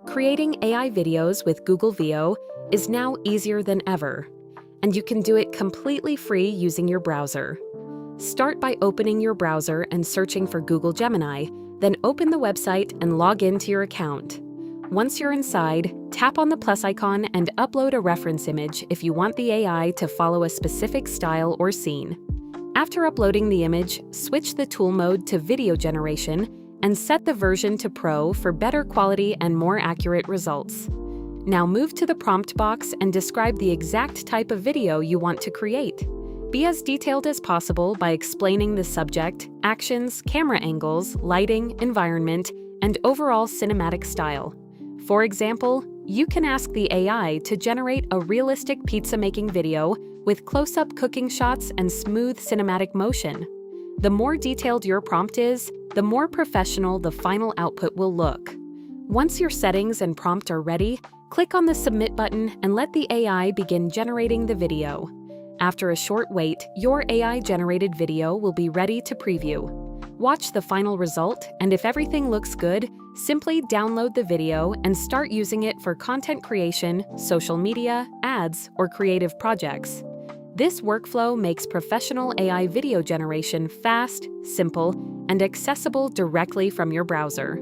Creating AI videos with Google Veo is now easier than ever, and you can do it completely free using your browser. Start by opening your browser and searching for Google Gemini, then open the website and log into your account. Once you're inside, tap on the plus icon and upload a reference image if you want the AI to follow a specific style or scene. After uploading the image, switch the tool mode to video generation and set the version to Pro for better quality and more accurate results. Now move to the prompt box and describe the exact type of video you want to create. Be as detailed as possible by explaining the subject, actions, camera angles, lighting, environment, and overall cinematic style. For example, you can ask the AI to generate a realistic pizza-making video with close-up cooking shots and smooth cinematic motion. The more detailed your prompt is, the more professional the final output will look. Once your settings and prompt are ready, click on the Submit button and let the AI begin generating the video. After a short wait, your AI-generated video will be ready to preview. Watch the final result, and if everything looks good, simply download the video and start using it for content creation, social media, ads, or creative projects. This workflow makes professional AI video generation fast, simple, and accessible directly from your browser.